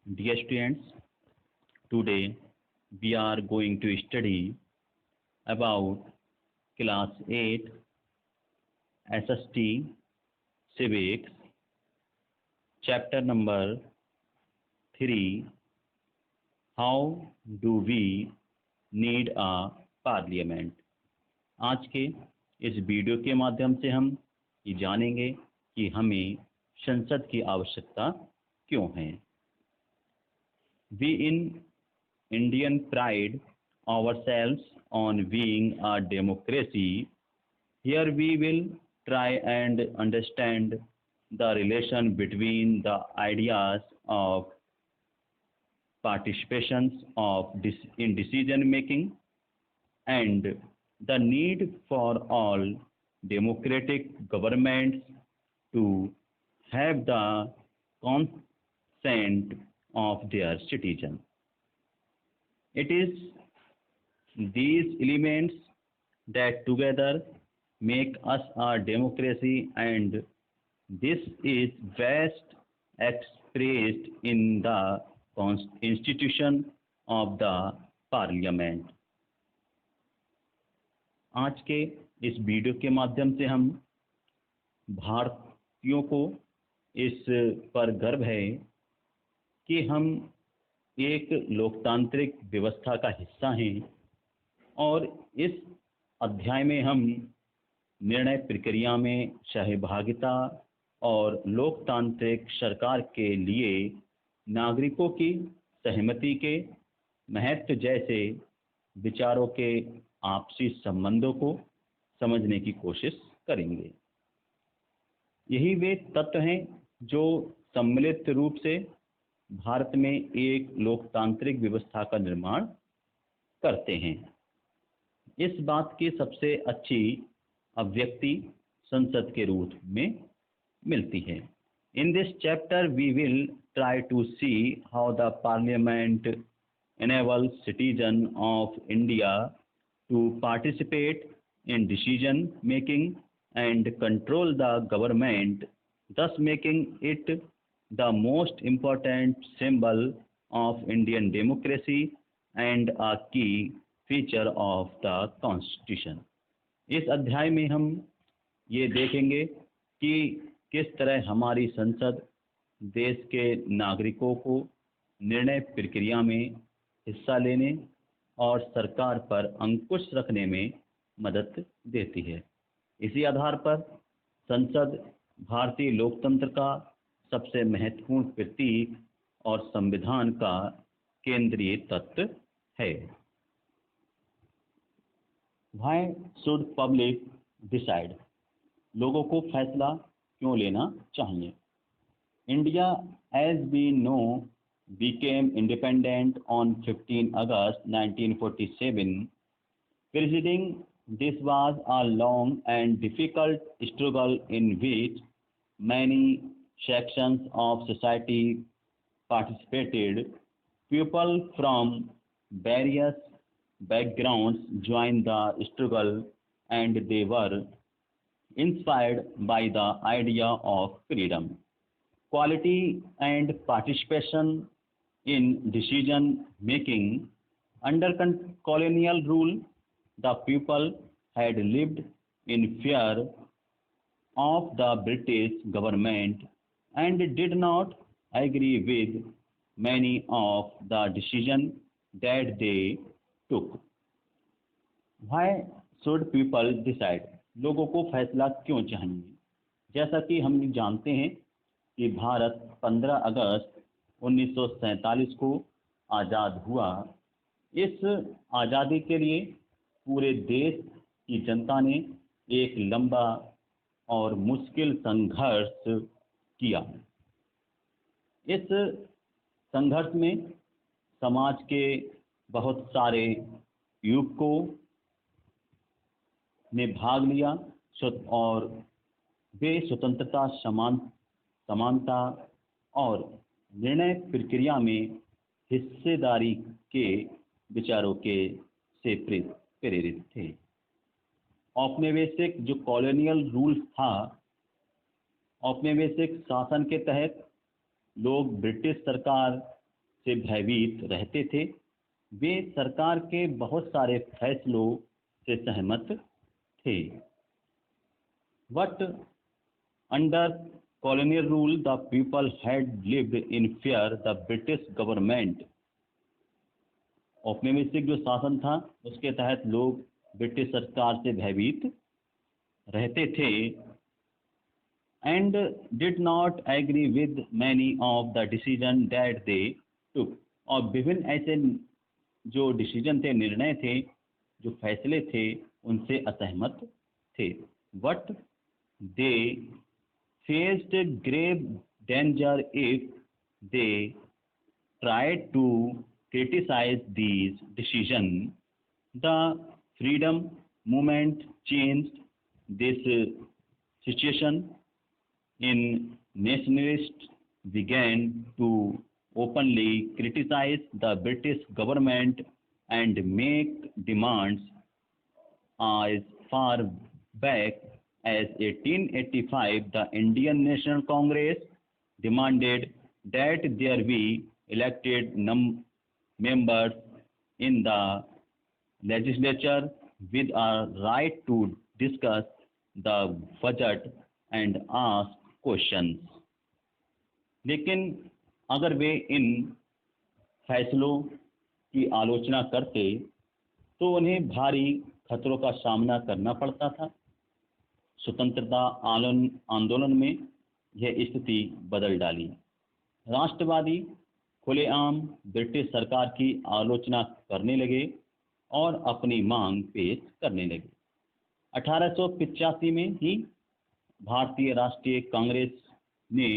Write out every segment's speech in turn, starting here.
Dear students, today we are going to study about class 8 SST Civics chapter number 3, How do we need a parliament। आज के इस video के माध्यम से हम ये जानेंगे कि हमें संसद की आवश्यकता क्यों है। We in Indian pride ourselves on being a democracy. Here we will try and understand the relation between the ideas of participations in decision making and the need for all democratic governments to have the consent of their citizens. It is these elements that together make us a democracy, and this is best expressed in the institution of the parliament। आज के इस video के माध्यम से हम भारतीयों को इस पर गर्व है कि हम एक लोकतांत्रिक व्यवस्था का हिस्सा हैं और इस अध्याय में हम निर्णय प्रक्रिया में सहभागिता और लोकतांत्रिक सरकार के लिए नागरिकों की सहमति के महत्व जैसे विचारों के आपसी संबंधों को समझने की कोशिश करेंगे। यही वे तत्व हैं जो सम्मिलित रूप से भारत में एक लोकतांत्रिक व्यवस्था का निर्माण करते हैं। इस बात की सबसे अच्छी अभिव्यक्ति संसद के रूप में मिलती है। In this chapter we will try to see how the parliament enables citizens of India to participate in decision making and control the government, thus making it the most important symbol of Indian democracy and a key feature of the Constitution। इस अध्याय में हम ये देखेंगे कि किस तरह हमारी संसद देश के नागरिकों को निर्णय प्रक्रिया में हिस्सा लेने और सरकार पर अंकुश रखने में मदद देती है। इसी आधार पर संसद भारतीय लोकतंत्र का सबसे महत्वपूर्ण प्रतीक और संविधान का केंद्रीय तत्व है। Why should public decide? लोगों को फैसला क्यों लेना चाहिए? India, as we know, became independent on 15 August 1947. Preceding this was a long and difficult struggle in which many sections of society participated. People from various backgrounds joined the struggle, and they were inspired by the idea of freedom, quality, and participation in decision making. Under colonial rule, the people had lived in fear of the British government and did not agree with many of the decisions that they took. Why should people decide? लोगों को फैसला क्यों चाहिए? जैसा कि हम जानते हैं कि भारत 15 अगस्त 1947 को आज़ाद हुआ। इस आज़ादी के लिए पूरे देश की जनता ने एक लंबा और मुश्किल संघर्ष किया। इस संघर्ष में समाज के बहुत सारे युवकों ने भाग लिया और वे स्वतंत्रता, समानता और निर्णय प्रक्रिया में हिस्सेदारी के विचारों के से प्रेरित थे। औपनिवेशिक जो कॉलोनियल रूल था, औपनिवेशिक शासन के तहत लोग ब्रिटिश सरकार से भयभीत रहते थे। वे सरकार के बहुत सारे फैसलों से सहमत थे। But under colonial rule, the people had lived in fear the British government. औपनिवेशिक जो शासन था उसके तहत लोग ब्रिटिश सरकार से भयभीत रहते थे। and did not agree with many of the decision that they took. और विभिन्न ऐसे जो डिसीजन थे, निर्णय थे, जो फैसले थे, उनसे असहमत थे। But they faced grave danger if they tried to criticize these decisions. The freedom movement changed this situation. In nationalists began to openly criticize the British government and make demands as far back as 1885. The Indian National Congress demanded that there be elected members in the legislature with a right to discuss the budget and ask questions. लेकिन अगर वे इन फैसलों की आलोचना करते तो उन्हें भारी खतरों का सामना करना पड़ता था। स्वतंत्रता आंदोलन में यह स्थिति बदल डाली। राष्ट्रवादी खुलेआम ब्रिटिश सरकार की आलोचना करने लगे और अपनी मांग पेश करने लगे। 1885 में ही भारतीय राष्ट्रीय कांग्रेस ने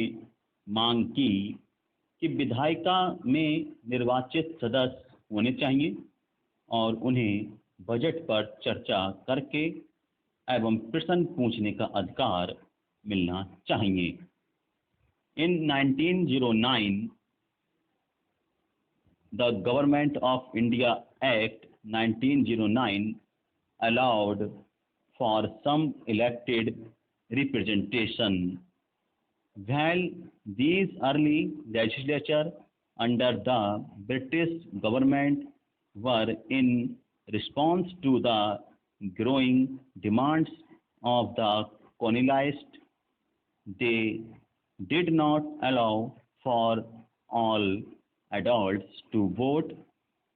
मांग की कि विधायिका में निर्वाचित सदस्य होने चाहिए और उन्हें बजट पर चर्चा करके एवं प्रश्न पूछने का अधिकार मिलना चाहिए। In 1909, the Government of India Act 1909 allowed for some elected representation. While these early legislature under the British government were in response to the growing demands of the colonialists, they did not allow for all adults to vote,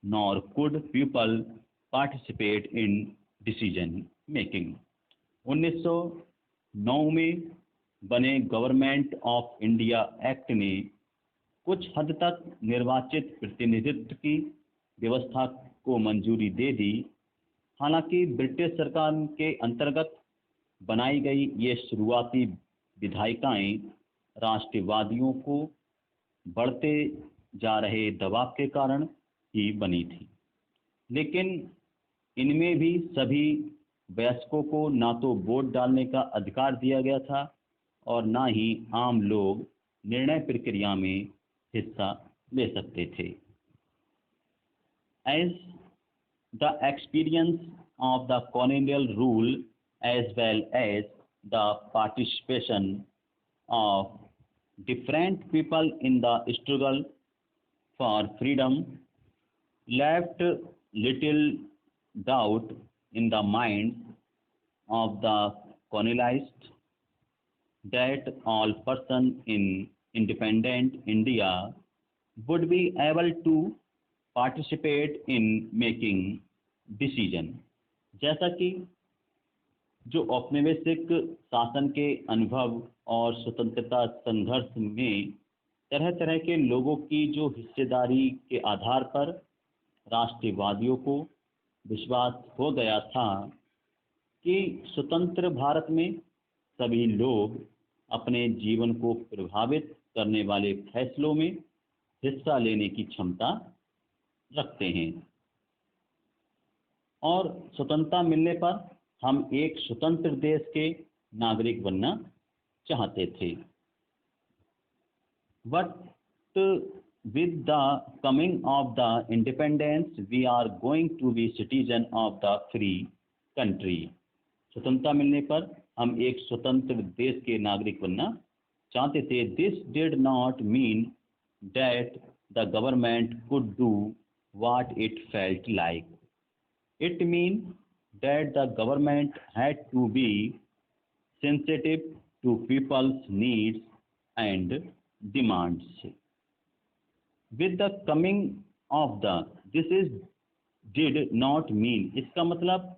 nor could people participate in decision making. 1909 में बने government of India act ने कुछ हद तक निर्वाचित प्रतिनिधित्व की व्यवस्था को मंजूरी दे दी। हालांकि ब्रिटिश सरकार के अंतर्गत बनाई गई ये शुरुआती विधायिकाएं राष्ट्रवादियों को बढ़ते जा रहे दबाव के कारण ही बनी थी, लेकिन इनमें भी सभी वयस्कों को ना तो वोट डालने का अधिकार दिया गया था और ना ही आम लोग निर्णय प्रक्रिया में हिस्सा ले सकते थे। As the experience of the colonial rule as well as the participation of different people in the struggle for freedom left little doubt in the minds of the colonialists that all persons in independent India would be able to participate in making decision। जैसा कि जो औपनिवेशिक शासन के अनुभव और स्वतंत्रता संघर्ष में तरह तरह के लोगों की जो हिस्सेदारी के आधार पर राष्ट्रवादियों को विश्वास हो गया था कि स्वतंत्र भारत में सभी लोग अपने जीवन को प्रभावित करने वाले फैसलों में हिस्सा लेने की क्षमता रखते हैं और स्वतंत्रता मिलने पर हम एक स्वतंत्र देश के नागरिक बनना चाहते थे। But with the coming of the independence, we are going to be citizen of the free country। स्वतंत्रता मिलने पर हम एक स्वतंत्र देश के नागरिक बनना चाहते थे। This did not mean that the government could do what it felt like. It means that the government had to be sensitive to people's needs and demands. With the coming of the this is did not mean, इसका मतलब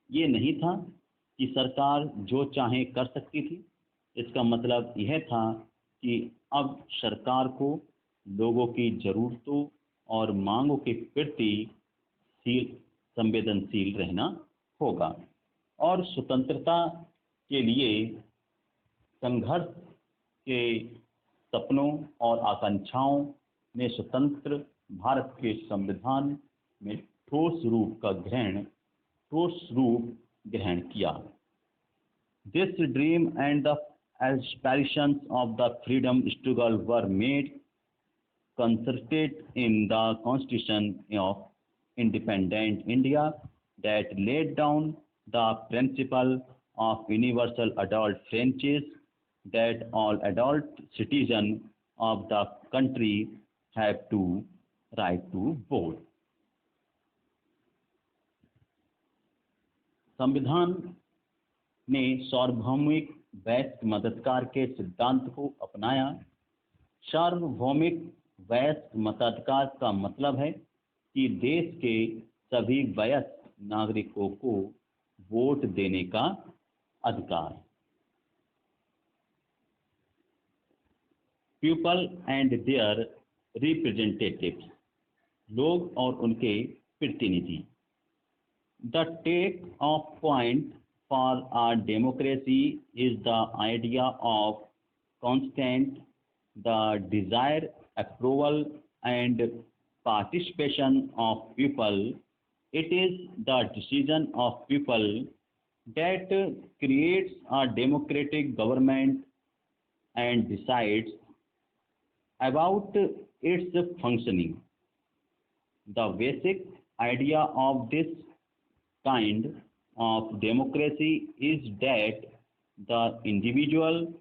ये नहीं था कि सरकार जो चाहे कर सकती थी। इसका मतलब यह था कि अब सरकार को लोगों की ज़रूरतों और मांगों के प्रति संवेदनशील रहना होगा और स्वतंत्रता के लिए संघर्ष के सपनों और आकांक्षाओं ने स्वतंत्र भारत के संविधान में ठोस रूप ग्रहण किया। This dream and the aspirations of the freedom struggle were made concerted in the Constitution of Independent India that laid down the principle of universal adult franchise, that all adult citizens of the country have to right to vote. संविधान ने सार्वभौमिक वैश्विक मताधिकार के सिद्धांत को अपनाया। सार्वभौमिक वैश्विक मताधिकार का मतलब है कि देश के सभी वयस्क नागरिकों को वोट देने का अधिकार। पीपल एंड देयर रिप्रेजेंटेटिव्स, लोग और उनके प्रतिनिधि। The take off point for our democracy is the idea of constant, the desire, approval, and participation of people. It is the decision of people that creates a democratic government and decides about its functioning. The basic idea of this kind of democracy is that the individual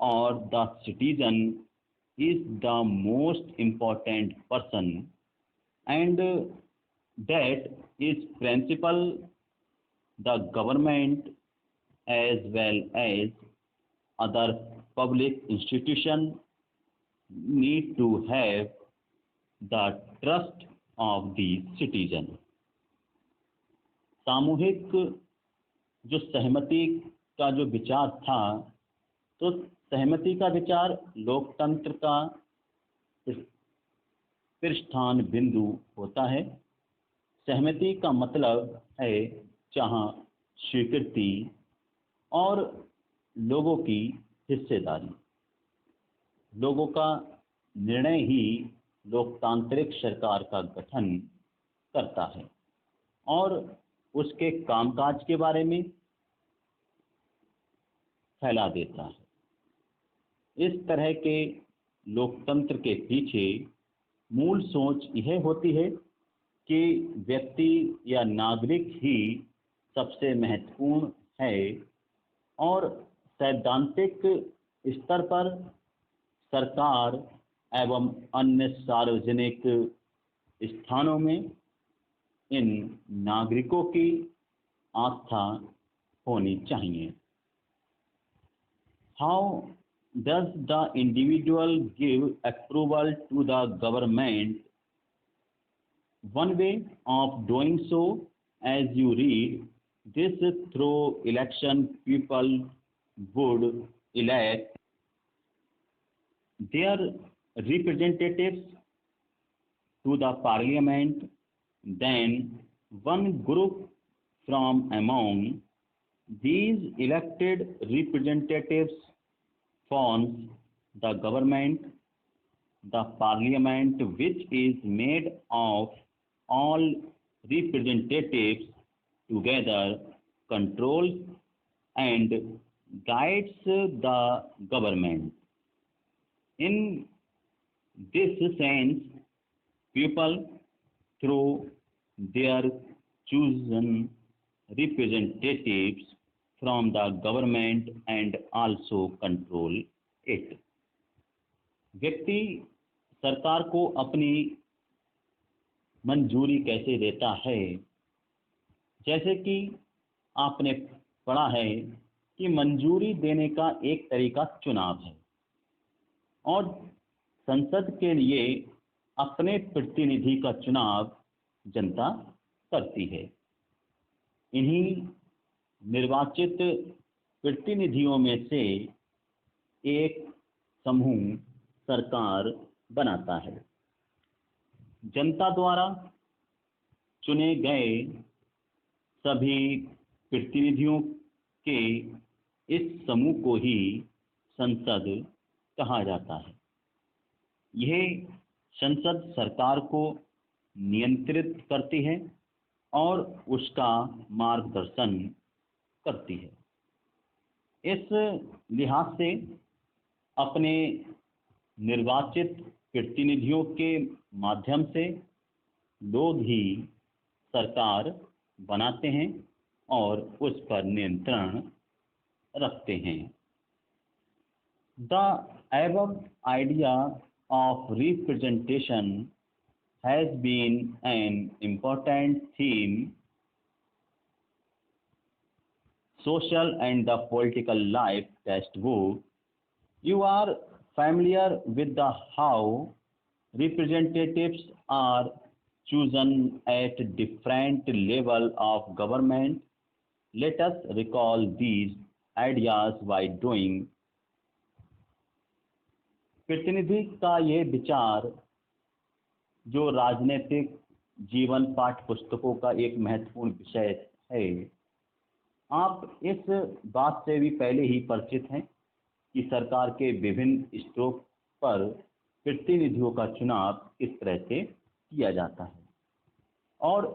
or the citizen is the most important person, and that is principle the government as well as other public institutions need to have the trust of the citizen. सामूहिक जो सहमति का जो विचार था, तो सहमति का विचार लोकतंत्र का पृष्ठान बिंदु होता है। सहमति का मतलब है जहाँ स्वीकृति और लोगों की हिस्सेदारी, लोगों का निर्णय ही लोकतांत्रिक सरकार का गठन करता है और उसके कामकाज के बारे में फैला देता है। इस तरह के लोकतंत्र के पीछे मूल सोच यह होती है कि व्यक्ति या नागरिक ही सबसे महत्वपूर्ण है और सैद्धांतिक स्तर पर सरकार एवं अन्य सार्वजनिक स्थानों में इन नागरिकों की आस्था होनी चाहिए। How does the individual give approval to the government? One way of doing so, as you read this through election, people would elect their representatives to the parliament. Then one group from among these elected representatives forms the government. The parliament, which is made of all representatives together, controls and guides the government. In this sense, people, through their chosen representatives from the government and also control it. व्यक्ति सरकार को अपनी मंजूरी कैसे देता है। जैसे कि आपने पढ़ा है कि मंजूरी देने का एक तरीका चुनाव है और संसद के लिए अपने प्रतिनिधि का चुनाव जनता करती है। इन्हीं निर्वाचित प्रतिनिधियों में से एक समूह सरकार बनाता है। जनता द्वारा चुने गए सभी प्रतिनिधियों के इस समूह को ही संसद कहा जाता है। यह संसद सरकार को नियंत्रित करती है और उसका मार्गदर्शन करती है। इस लिहाज से अपने निर्वाचित प्रतिनिधियों के माध्यम से लोग ही सरकार बनाते हैं और उस पर नियंत्रण रखते हैं। The above idea of representation has been an important theme social and the political life textbook. You are familiar with the how representatives are chosen at different level of government. Let us recall these ideas by doing प्रतिनिधि का ये विचार जो राजनीतिक जीवन पाठ्य पुस्तकों का एक महत्वपूर्ण विषय है। आप इस बात से भी पहले ही परिचित हैं कि सरकार के विभिन्न स्तरों पर प्रतिनिधियों का चुनाव किस तरह से किया जाता है और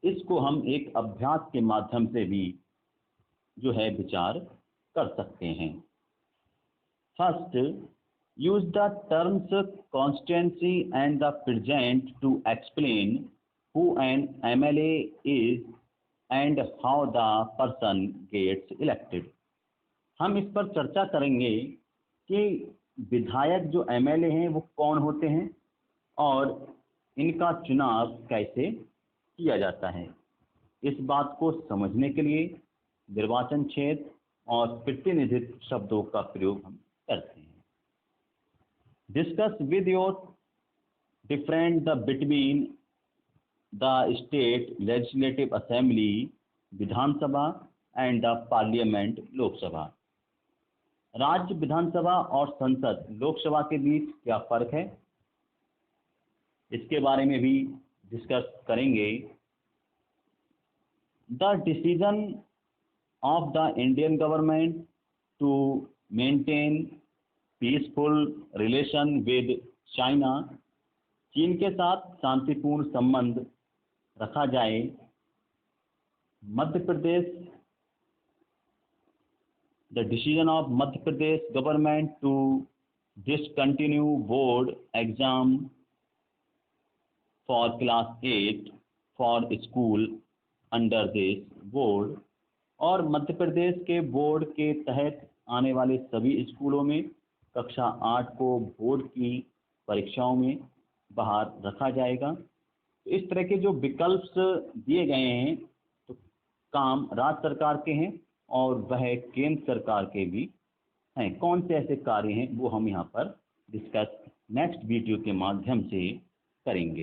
इसको हम एक अभ्यास के माध्यम से भी जो है विचार कर सकते हैं। First, use the terms constituency and the present to explain who an MLA is and how the person gets elected. हम इस पर चर्चा करेंगे कि विधायक जो MLA हैं वो कौन होते हैं और इनका चुनाव कैसे किया जाता है। इस बात को समझने के लिए निर्वाचन क्षेत्र और प्रतिनिधित्व शब्दों का प्रयोग हम करते हैं। Discuss with your different the between the state legislative assembly Vidhan Sabha and the parliament Lok Sabha. राज्य विधानसभा और संसद लोकसभा के बीच क्या फर्क है, इसके बारे में भी डिस्कस करेंगे। The decision of the Indian government to maintain peaceful relation with China, चीन के साथ शांतिपूर्ण संबंध रखा जाए। Madhya Pradesh, the decision of Madhya Pradesh government to discontinue board exam for class 8 for school under this board, और मध्य प्रदेश के बोर्ड के तहत आने वाले सभी स्कूलों में कक्षा 8 को बोर्ड की परीक्षाओं में बाहर रखा जाएगा। इस तरह के जो विकल्प दिए गए हैं तो काम राज्य सरकार के हैं और वह केंद्र सरकार के भी हैं। कौन से ऐसे कार्य हैं वो हम यहाँ पर डिस्कस नेक्स्ट वीडियो के माध्यम से करेंगे।